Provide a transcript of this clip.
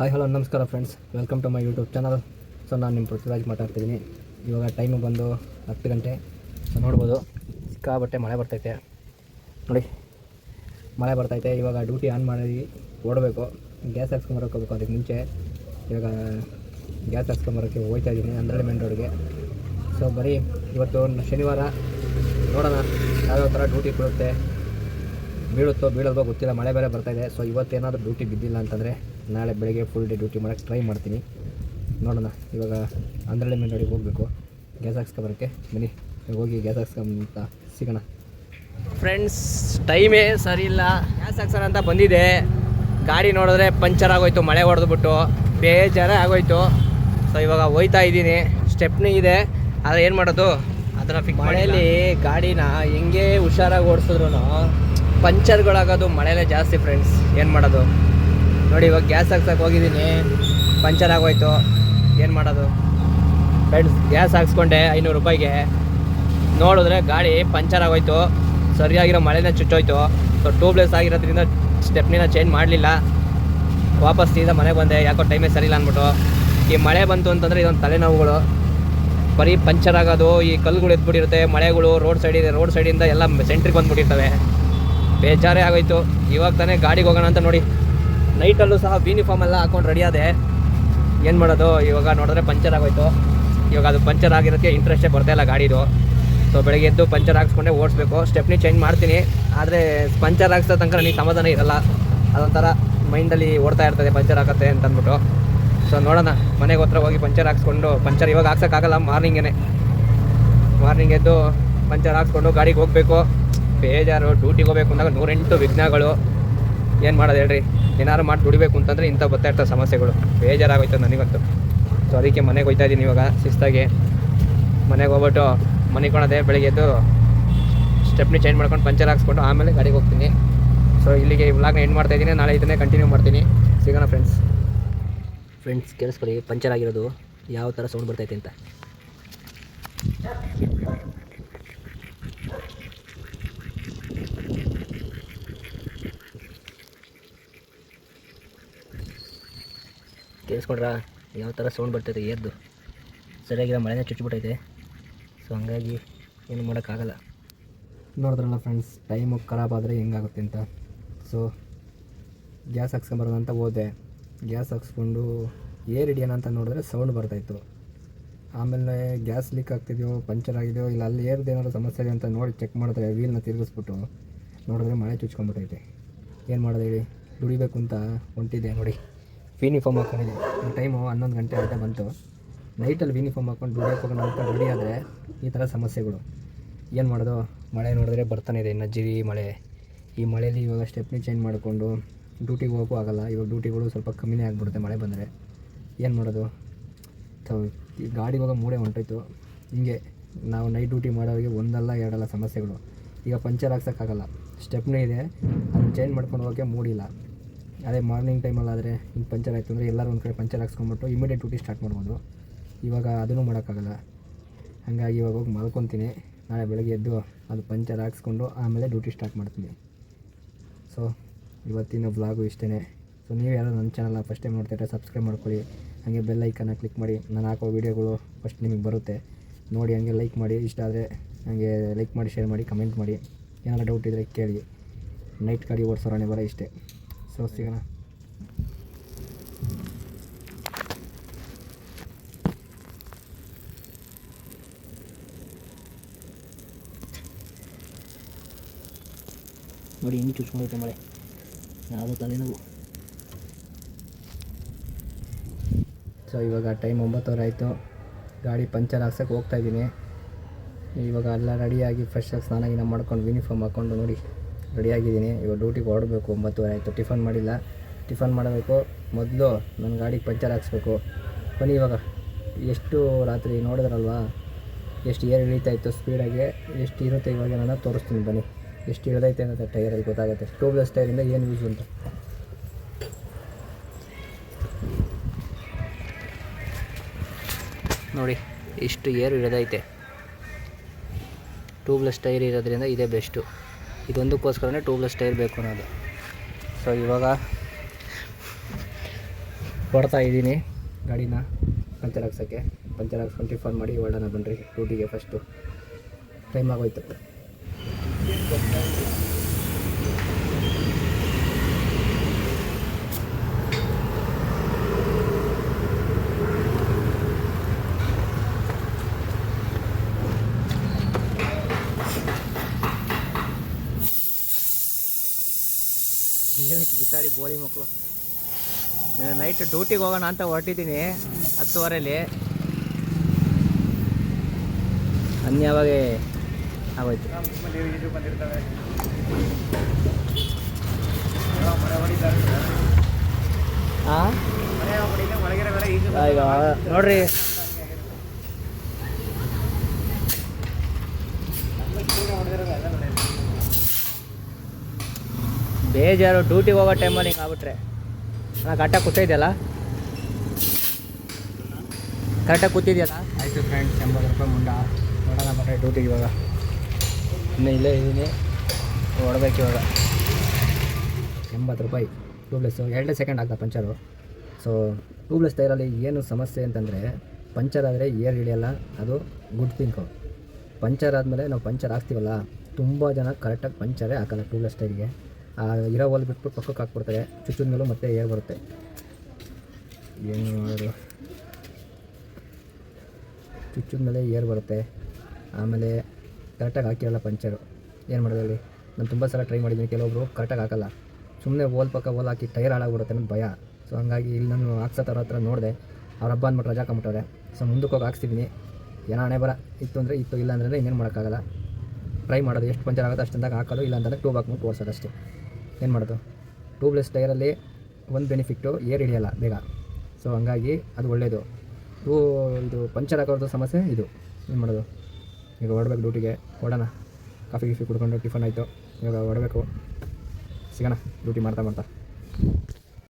Hi hello ನಮಸ್ಕಾರ friends, welcome to my YouTube channel. So ನಾನು ನಿಮ್ಮ ಪೃಥ್ವಿರಾಜ್ ಮಾತಾಡ್ತಿದ್ದೀನಿ. ಇವಾಗ ಟೈಮು ಬಂದು 10 ಗಂಟೆ. ಸೊ ನೋಡ್ಬೋದು ಸಿಕ್ಕಾಬಟ್ಟೆ ಮಳೆ ಬರ್ತೈತೆ ನೋಡಿ, ಮಳೆ ಬರ್ತೈತೆ. ಇವಾಗ ಡ್ಯೂಟಿ ಆನ್ ಮಾಡಿ ಓಡಬೇಕು, ಗ್ಯಾಸ್ ಹಾಕ್ಸ್ಕೊಂಬರಕ್ಕೆ ಹೋಗ್ಬೇಕು. ಅದಕ್ಕೆ ಮುಂಚೆ ಇವಾಗ ಗ್ಯಾಸ್ ಹಾಕ್ಸ್ಕೊಂಬರೋಕ್ಕೆ ಹೋಗ್ತಾ ಇದ್ದೀನಿ 12 ಮೇನ್ ರೋಡ್ಗೆ. ಸೊ ಬರೀ ಇವತ್ತು ಶನಿವಾರ, ನೋಡೋಣ ಯಾವ್ಯಾವ ಥರ ಡ್ಯೂಟಿ ಬೀಳುತ್ತೋ ಬೀಳೋದೋ ಗೊತ್ತಿಲ್ಲ. ಮಳೆ ಬೇರೆ ಬರ್ತಾಯಿದೆ. ಸೊ ಇವತ್ತೇನಾದರೂ ಡ್ಯೂಟಿ ಬಿದ್ದಿಲ್ಲ ಅಂತಂದರೆ ನಾಳೆ ಬೆಳಗ್ಗೆ ಫುಲ್ ಡೇ ಡ್ಯೂಟಿ ಮಾಡೋಕ್ಕೆ ಟ್ರೈ ಮಾಡ್ತೀನಿ. ನೋಡೋಣ. ಇವಾಗ 12 ಮೇನ್ ರೋಡಿಗೆ ಹೋಗಬೇಕು ಗ್ಯಾಸ್ ಹಾಕ್ಸ್ಕೊಬರೋಕ್ಕೆ. ಬನ್ನಿ ಹೋಗಿ ಗ್ಯಾಸ್ ಹಾಕ್ಸ್ಕೊಂತ ಸಿಗೋಣ. ಫ್ರೆಂಡ್ಸ್, ಟೈಮೇ ಸರಿ ಇಲ್ಲ. ಗ್ಯಾಸ್ ಹಾಕ್ಸೋಣ ಅಂತ ಬಂದಿದೆ, ಗಾಡಿ ನೋಡಿದ್ರೆ ಪಂಚರ್ ಆಗೋಯ್ತು. ಮಳೆ ಹೊಡೆದ್ಬಿಟ್ಟು ಬೇಜಾರೇ ಆಗೋಯ್ತು. ಸೊ ಇವಾಗ ಹೋಯ್ತಾ ಇದ್ದೀನಿ. ಸ್ಟೆಪ್ನಿ ಇದೆ, ಆದರೆ ಏನು ಮಾಡೋದು, ಅದನ್ನು ಮಳೆಯಲ್ಲಿ ಗಾಡಿನ ಹೆಂಗೆ ಹುಷಾರಾಗಿ ಓಡಿಸಿದ್ರು ಪಂಚರ್ಗಳಾಗೋದು ಮಳೆಯಲ್ಲೇ ಜಾಸ್ತಿ. ಫ್ರೆಂಡ್ಸ್, ಏನು ಮಾಡೋದು ನೋಡಿ. ಇವಾಗ ಗ್ಯಾಸ್ ಹಾಕ್ಸಕ್ಕೆ ಹೋಗಿದ್ದೀನಿ, ಪಂಚರ್ ಆಗೋಯ್ತು. ಏನು ಮಾಡೋದು ಫ್ರೆಂಡ್ಸ್, ಗ್ಯಾಸ್ ಹಾಕ್ಸ್ಕೊಂಡೆ 500 ರೂಪಾಯಿಗೆ. ನೋಡಿದ್ರೆ ಗಾಡಿ ಪಂಚರ್ ಆಗೋಯ್ತು, ಸರಿಯಾಗಿರೋ ಮಳೆನೇ ಚುಚ್ಚೋಯ್ತು. ಸೊ ಟ್ಯೂಬ್ಲೆಸ್ ಆಗಿರೋದ್ರಿಂದ ಸ್ಟೆಪ್ನಿನ ಚೇಂಜ್ ಮಾಡಲಿಲ್ಲ. ವಾಪಸ್ ಸೀದಾ ಮನೆಗೆ ಬಂದೆ, ಯಾಕೋ ಟೈಮೇ ಸರಿಯಿಲ್ಲ ಅಂದ್ಬಿಟ್ಟು. ಈ ಮಳೆ ಬಂತು ಅಂತಂದರೆ ಇದೊಂದು ತಲೆನೋವುಗಳು. ಬರೀ ಪಂಚರ್ ಆಗೋದು, ಈ ಕಲ್ಲುಗಳು ಎದ್ಬಿಟ್ಟಿರುತ್ತೆ, ಮಳೆಗಳು ರೋಡ್ ಸೈಡಿಂದ ಎಲ್ಲ ಸೆಂಟ್ರಿಗೆ ಬಂದುಬಿಟ್ಟಿರ್ತವೆ. ಬೇಜಾರೇ ಆಗೋಯ್ತು. ಇವಾಗ ತಾನೇ ಗಾಡಿಗೆ ಹೋಗೋಣ ಅಂತ ನೋಡಿ, ನೈಟಲ್ಲೂ ಸಹ ಯೂನಿಫಾರ್ಮ್ ಎಲ್ಲ ಹಾಕೊಂಡು ರೆಡಿ ಆದೆ. ಏನು ಮಾಡೋದು, ಇವಾಗ ನೋಡಿದ್ರೆ ಪಂಚರ್ ಆಗೋಯ್ತು. ಇವಾಗ ಅದು ಪಂಚರ್ ಆಗಿರೋಕ್ಕೆ ಇಂಟ್ರೆಸ್ಟೇ ಬರ್ತಾಯಿಲ್ಲ ಗಾಡಿದು. ಸೊ ಬೆಳಗ್ಗೆ ಎದ್ದು ಪಂಚರ್ ಹಾಕ್ಸ್ಕೊಂಡೆ ಓಡಿಸ್ಬೇಕು. ಸ್ಟೆಪ್ನಿ ಚೇಂಜ್ ಮಾಡ್ತೀನಿ, ಆದರೆ ಪಂಚರ್ ಹಾಕ್ಸೋ ತನಕ ನನಗೆ ಸಮಾಧಾನ ಇರಲ್ಲ. ಅದೊಂಥರ ಮೈಂಡಲ್ಲಿ ಓಡ್ತಾ ಇರ್ತದೆ ಪಂಚರ್ ಹಾಕತ್ತೆ ಅಂತ ಅಂದ್ಬಿಟ್ಟು. ಸೊ ನೋಡೋಣ, ಮನೆಗೆ ಹತ್ರ ಹೋಗಿ ಪಂಚರ್ ಹಾಕ್ಸ್ಕೊಂಡು, ಪಂಚರ್ ಇವಾಗ ಹಾಕ್ಸೋಕ್ಕಾಗಲ್ಲ, ಮಾರ್ನಿಂಗ್ ಎದ್ದು ಪಂಚರ್ ಹಾಕ್ಸ್ಕೊಂಡು ಗಾಡಿಗೆ ಹೋಗಬೇಕು. ಬೇಜಾರು. ಡ್ಯೂಟಿಗೆ ಹೋಗ್ಬೇಕು ಅಂದಾಗ 108 ವಿಘ್ನಗಳು. ಏನು ಮಾಡೋದು ಹೇಳ್ರಿ, ಏನಾದ್ರು ಮಾಡಿ ದುಡಿಬೇಕು ಅಂತಂದರೆ ಇಂಥ ಬರ್ತಾ ಇರ್ತಾರೆ ಸಮಸ್ಯೆಗಳು. ಬೇಜಾರಾಗೋಯ್ತು ನನಗಂತೂ. ಸೊ ಅದಕ್ಕೆ ಮನೆಗೆ ಹೋಗ್ತಾ ಇದ್ದೀನಿ ಇವಾಗ ಶಿಸ್ತಾಗಿ. ಮನೆಗೆ ಹೋಗ್ಬಿಟ್ಟು ಮನಿಕೊಳದೆ, ಬೆಳಗ್ಗೆ ಎದ್ದು ಸ್ಟೆಪ್ನಿ ಚೇಂಜ್ ಮಾಡ್ಕೊಂಡು ಪಂಚರ್ ಹಾಕ್ಸ್ಕೊಂಡು ಆಮೇಲೆ ಗಾಡಿಗೆ ಹೋಗ್ತೀನಿ. ಸೊ ಇಲ್ಲಿಗೆ ಈ ವ್ಲಾಗ್ನ ಎಂಡ್ ಮಾಡ್ತಾಯಿದ್ದೀನಿ. ನಾಳೆ ಇದನ್ನೇ ಕಂಟಿನ್ಯೂ ಮಾಡ್ತೀನಿ. ಸಿಗೋಣ ಫ್ರೆಂಡ್ಸ್, ಕೇಳಿಸ್ಕೊಳ್ಳಿ ಪಂಚರ್ ಆಗಿರೋದು ಯಾವ ಥರ ಸೌಂಡ್ ಬರ್ತೈತೆ ಅಂತ. ಕೇಳಿಸ್ಕೊಂಡ್ರಾ ಯಾವ ಥರ ಸೌಂಡ್ ಬರ್ತೈತೆ ಏರ್ದು. ಸರಿಯಾಗಿರೋ ಮಳೆನೇ ಚುಚ್ಚಿಬಿಟ್ಟೈತೆ. ಸೊ ಹಂಗಾಗಿ ಏನು ಮಾಡೋಕ್ಕಾಗಲ್ಲ. ನೋಡಿದ್ರಲ್ಲ ಫ್ರೆಂಡ್ಸ್, ಟೈಮು ಖರಾಬ್ ಆದರೆ ಹೆಂಗಾಗುತ್ತೆ ಅಂತ. ಸೊ ಗ್ಯಾಸ್ ಹಾಕ್ಸ್ಕೊಂಬರೋದು ಅಂತ ಹೋದೆ. ಗ್ಯಾಸ್ ಹಾಕ್ಸ್ಕೊಂಡು ಏರ್ ಹಿಡಿಯೋಣ ಅಂತ ನೋಡಿದ್ರೆ ಸೌಂಡ್ ಬರ್ತಾಯಿತ್ತು. ಆಮೇಲೆ ಗ್ಯಾಸ್ ಲೀಕ್ ಆಗ್ತಿದೆಯೋ, ಪಂಚರ್ ಆಗಿದೆಯೋ, ಇಲ್ಲ ಅಲ್ಲಿ ಏರ್ದು ಏನಾದ್ರು ಸಮಸ್ಯೆ ಇದೆ ಅಂತ ನೋಡಿ ಚೆಕ್ ಮಾಡಿದ್ರೆ ವೀಲ್ನ ತಿರುಗಿಸ್ಬಿಟ್ಟು ನೋಡಿದ್ರೆ ಮಳೆ ಚುಚ್ಕೊಂಡ್ಬಿಟ್ಟೈತೆ. ಏನು ಮಾಡೋದು ಹೇಳಿ, ದುಡಿಬೇಕು ಅಂತ ಹೊಂಟಿದ್ದೆ ನೋಡಿ. ಯೂನಿಫಾರ್ಮ್ ಹಾಕ್ಕೊಂಡಿದ್ದೆ. ಟೈಮು 11 ಗಂಟೆ ಅಂತ ಬಂತು. ನೈಟಲ್ಲಿ ಯೂನಿಫಾರ್ಮ್ ಹಾಕ್ಕೊಂಡು ದುಡಿಯೋಕೆ ಹೋಗೋಣ ಅಂತ ರೆಡಿ ಆದರೆ ಈ ಥರ ಸಮಸ್ಯೆಗಳು. ಏನು ಮಾಡೋದು, ಮಳೆ ನೋಡಿದ್ರೆ ಬರ್ತಾನೆ ಇದೆ, ಇನ್ನು ಜಿರಿ ಮಳೆ. ಈ ಮಳೆಯಲ್ಲಿ ಇವಾಗ ಸ್ಟೆಪ್ನಿ ಚೇಂಜ್ ಮಾಡಿಕೊಂಡು ಡ್ಯೂಟಿಗೆ ಹೋಗೋಕ್ಕೂ ಆಗೋಲ್ಲ. ಇವಾಗ ಡ್ಯೂಟಿಗಳು ಸ್ವಲ್ಪ ಕಮ್ಮಿನೇ ಆಗಿಬಿಡುತ್ತೆ ಮಳೆ ಬಂದರೆ. ಏನು ಮಾಡೋದು, ಈ ಗಾಡಿಗೆ ಹೋಗೋ ಮೂಡೇ ಹೊಂಟೋಯ್ತು. ಹಿಂಗೆ ನಾವು ನೈಟ್ ಡ್ಯೂಟಿ ಮಾಡೋರಿಗೆ ಒಂದಲ್ಲ ಎರಡಲ್ಲ ಸಮಸ್ಯೆಗಳು. ಈಗ ಪಂಚರ್ ಹಾಕ್ಸೋಕ್ಕಾಗಲ್ಲ, ಸ್ಟೆಪ್ನೇ ಇದೆ, ಅದನ್ನು ಚೇಂಜ್ ಮಾಡ್ಕೊಂಡು ಹೋಗೋಕ್ಕೆ ಮೂಡಿಲ್ಲ. ಅದೇ ಮಾರ್ನಿಂಗ್ ಟೈಮಲ್ಲಾದರೆ ಹಿಂಗೆ ಪಂಚರ್ ಆಯಿತು ಅಂದರೆ ಎಲ್ಲರೂ ಒಂದು ಕಡೆ ಪಂಚರ್ ಹಾಕ್ಸ್ಕೊಂಬಿಟ್ಟು ಇಮಿಡಿಯೇಟ್ ಡ್ಯೂಟಿ ಸ್ಟಾರ್ಟ್ ಮಾಡ್ಬೋದು. ಇವಾಗ ಅದನ್ನು ಮಾಡೋಕ್ಕಾಗಲ್ಲ. ಹಾಗಾಗಿ ಇವಾಗ ಹೋಗಿ ಮಲ್ಕೊತೀನಿ. ನಾಳೆ ಬೆಳಗ್ಗೆ ಎದ್ದು ಅದು ಪಂಚರ್ ಹಾಕ್ಸ್ಕೊಂಡು ಆಮೇಲೆ ಡ್ಯೂಟಿ ಸ್ಟಾರ್ಟ್ ಮಾಡ್ತೀನಿ. ಸೊ ಇವತ್ತಿನ ವ್ಲಾಗು ಇಷ್ಟೇ. ಸೊ ನೀವು ಯಾರು ನನ್ನ ಚಾನಲ್ನ ಫಸ್ಟ್ ಟೈಮ್ ನೋಡ್ತಾಯಿದ್ರೆ ಸಬ್ಸ್ಕ್ರೈಬ್ ಮಾಡ್ಕೊಳ್ಳಿ. ಹಾಗೆ ಬೆಲ್ ಐಕನ್ನ ಕ್ಲಿಕ್ ಮಾಡಿ, ನಾನು ಹಾಕೋ ವೀಡಿಯೋಗಳು ಫಸ್ಟ್ ನಿಮಗೆ ಬರುತ್ತೆ ನೋಡಿ. ಹಾಗೆ ಲೈಕ್ ಮಾಡಿ, ಇಷ್ಟ ಆದರೆ ಹಾಗೆ ಲೈಕ್ ಮಾಡಿ, ಶೇರ್ ಮಾಡಿ, ಕಮೆಂಟ್ ಮಾಡಿ. ಏನಾದ್ರು ಡೌಟ್ ಇದ್ದರೆ ಕೇಳಿ. ನೈಟ್ ಗಾಡಿ ಓಡಿಸೋರಣೆ ಬರೋ ಇಷ್ಟೇ. ಸೊ ಸಿಗೋಣ. ನೋಡಿ ಹಿಂಗೆ ಚುಚ್ಕೊಂಡೈತೆ ಮಳೆ, ಯಾವುದೋ ತಲೆನೋವು. ಸೊ ಇವಾಗ ಟೈಮ್ 9 ಆಯಿತು. ಗಾಡಿ ಪಂಚರ್ ಹಾಕ್ಸೋಕ್ಕೆ ಹೋಗ್ತಾಯಿದ್ದೀನಿ. ಇವಾಗ ಎಲ್ಲ ರೆಡಿಯಾಗಿ ಫ್ರೆಶ್ಶಾಗಿ ಸ್ನಾನ ಗಿನ ಮಾಡ್ಕೊಂಡು ಯೂನಿಫಾರ್ಮ್ ಹಾಕ್ಕೊಂಡು ನೋಡಿ ರೆಡಿಯಾಗಿದ್ದೀನಿ. ಇವಾಗ ಡ್ಯೂಟಿಗೆ ಹೊರಡಬೇಕು. 9 ಆಯಿತು. ಟಿಫನ್ ಮಾಡಿಲ್ಲ, ಟಿಫನ್ ಮಾಡಬೇಕು. ಮೊದಲು ನನ್ನ ಗಾಡಿಗೆ ಪಂಚರ್ ಹಾಕ್ಸ್ಬೇಕು. ಬನ್ನಿ ಇವಾಗ ಎಷ್ಟು ರಾತ್ರಿ ನೋಡಿದ್ರಲ್ವಾ, ಎಷ್ಟು ಏರ್ ಇಳಿತಾಯಿತ್ತು ಸ್ಪೀಡಾಗಿ. ಎಷ್ಟು ಇರುತ್ತೆ ಇವಾಗ ನಾನು ತೋರಿಸ್ತೀನಿ ಬನ್ನಿ. ಎಷ್ಟು ಇಳಿದೈತೆ ಅಂತ ಟೈರಲ್ಲಿ ಗೊತ್ತಾಗುತ್ತೆ. ಟ್ಯೂಬ್ಲೆಸ್ ಟೈರಿಂದ ಏನು ಯೂಸ್ ಉಂಟು ನೋಡಿ. ಇಷ್ಟು ಏರ್ ಇಳಿದೈತೆ. ಟ್ಯೂಬ್ಲೆಸ್ ಟೈರ್ ಇರೋದ್ರಿಂದ ಇದೇ ಬೆಸ್ಟು. ಇದೊಂದಕ್ಕೋಸ್ಕರನೇ ಟ್ಯೂಬ್ಲೆಸ್ ಟೈರ್ ಬೇಕು ಅನ್ನೋದು. ಸೊ ಇವಾಗ ಹೊಡ್ತಾ ಇದ್ದೀನಿ ಗಾಡಿನ ಪಂಚರ್ ಹಾಕ್ಸೋಕ್ಕೆ. ಪಂಚರ್ ಹಾಕ್ಸ್ಕೊಂಡು ಟಿಫನ್ ಮಾಡಿ ಹೊರಡೋಣ ಬನ್ನಿರಿ ಡ್ಯೂಟಿಗೆ. ಫಸ್ಟು ಟೈಮ್ ಆಗೋಯ್ತು. ಏನಕ್ಕೆ ಬಿಸಾಡಿ ಬೋಳಿ ಮಕ್ಕಳು. ನೈಟ್ ಡ್ಯೂಟಿಗೆ ಹೋಗೋಣ ಅಂತ ಹೊರಟಿದ್ದೀನಿ 10:15. ಅನ್ಯವಾಗೇ ಆಗೋಯ್ತು. ಹಾಂ ನೋಡ್ರಿ, ಬೇಜಾರು ಡ್ಯೂಟಿಗೆ ಹೋಗೋ ಟೈಮಲ್ಲಿ ಹಿಂಗೆ ಆಗ್ಬಿಟ್ರೆ. ನಾನು ಕರೆಕ್ಟಾಗಿ ಕೂತಿದ್ಯಲ್ಲ, ಕರೆಕ್ಟಾಗಿ ಕೂತಿದ್ಯಲ್ಲ. ಆಯಿತು ಫ್ರೆಂಡ್ಸ್, 80 ರೂಪಾಯಿ ಮುಂಡ ನೋಡೋಣ ಬನ್ರಿ ಡ್ಯೂಟಿಗೆ. ಇವಾಗ ಇನ್ನೂ ಇಲ್ಲೇ ಇದ್ದೀನಿ, ಹೊಡ್ಬೇಕು ಇವಾಗ. 80 ರೂಪಾಯಿ ಟ್ಯೂಬ್ಲೆಸ್ಸು. 2 ಸೆಕೆಂಡ್ ಆಗ್ತಾ ಪಂಚರು. ಸೊ ಟ್ಯೂಬ್ಲೆಸ್ ಟೈರಲ್ಲಿ ಏನು ಸಮಸ್ಯೆ ಅಂತಂದರೆ, ಪಂಚರ್ ಆದರೆ ಏರ್ ಹಿಡಿಯಲ್ಲ, ಅದು ಗುಡ್ ಥಿಂಕು. ಪಂಚರ್ ಆದಮೇಲೆ ನಾವು ಪಂಚರ್ ಹಾಕ್ತೀವಲ್ಲ, ತುಂಬ ಜನ ಕರೆಕ್ಟಾಗಿ ಪಂಚರೇ ಹಾಕಲ್ಲ ಟ್ಯೂಬ್ಲೆಸ್ ಟೈರಿಗೆ. ಇರೋ ಹೋಲ್ ಬಿಟ್ಬಿಟ್ಟು ಪಕ್ಕಕ್ಕೆ ಹಾಕ್ಬಿಡ್ತಾರೆ. ಚುಚ್ಚಿದ ಮೇಲೂ ಮತ್ತೆ ಏರ್ ಬರುತ್ತೆ. ಏನು ಮಾಡೋದು, ಚುಚ್ಚಿದ ಮೇಲೆ ಏರ್ ಬರುತ್ತೆ. ಆಮೇಲೆ ಕರೆಕ್ಟಾಗಿ ಹಾಕಿರಲ್ಲ ಪಂಚರು. ಏನು ಮಾಡೋದು ಹೇಳಿ. ನಾನು ತುಂಬ ಸಲ ಟ್ರೈ ಮಾಡಿದ್ದೀನಿ. ಕೆಲವೊಬ್ರು ಕರೆಕ್ಟಾಗಿ ಹಾಕಲ್ಲ, ಸುಮ್ಮನೆ ಹೋಲ್ ಪಕ್ಕ ಹೋಲ್ ಹಾಕಿ ಟೈರ್ ಹಾಳಾಗ್ಬಿಡುತ್ತೆ ಅನ್ನೋದು ಭಯ. ಸೊ ಹಂಗಾಗಿ ಇಲ್ಲಿ ನಾನು ಹಾಕ್ಸೋರ ಹತ್ರ ನೋಡಿದೆ, ಅವ್ರ ಹಬ್ಬ ಅಂದ್ಬಿಟ್ಟು ರಜಾ ಹಾಕೊಂಬಿಟ್ಟವ್ರೆ. ಸೊ ಮುಂದಕ್ಕೆ ಹೋಗಿ ಹಾಕ್ಸ್ತಿದ್ದೀನಿ. ಏನೋ ಹಣೆ ಬರ ಇತ್ತು ಅಂದರೆ ಇತ್ತು, ಇಲ್ಲ ಅಂದರೆ ಇನ್ನೇನು ಮಾಡೋಕ್ಕಾಗಲ್ಲ. ಟ್ರೈ ಮಾಡೋದು, ಎಷ್ಟು ಪಂಚರ್ ಆಗೋದು ಅಷ್ಟಂದಾಗ ಹಾಕೋದು, ಇಲ್ಲ ಅಂತಂದರೆ ಟ್ಯೂಬ್ ಹಾಕ್ಬಿಟ್ಟು ಓಡಿಸೋದು ಅಷ್ಟೇ. ಏನು ಮಾಡೋದು. ಟ್ಯೂಬ್ಲೆಸ್ ಟೈರಲ್ಲಿ ಒಂದು ಬೆನಿಫಿಟ್ಟು, ಏರ್ ಹಿಡಿಯಲ್ಲ ಬೇಗ. ಸೊ ಹಂಗಾಗಿ ಅದು ಒಳ್ಳೆಯದು. ಇದು ಪಂಚರ್ ಹಾಕೋದು ಸಮಸ್ಯೆ ಇದು. ಏನು ಮಾಡೋದು. ಈಗ ಹೊರಡ್ಬೇಕು ಡ್ಯೂಟಿಗೆ. ಹೊಡೋಣ. ಕಾಫಿ ಕುಡ್ಕೊಂಡು ಟಿಫನ್ ಆಯಿತು. ಇವಾಗ ಹೊರಡಬೇಕು. ಸಿಗೋಣ ಡ್ಯೂಟಿ ಮಾಡ್ತಾ ಮಾಡ್ತಾ.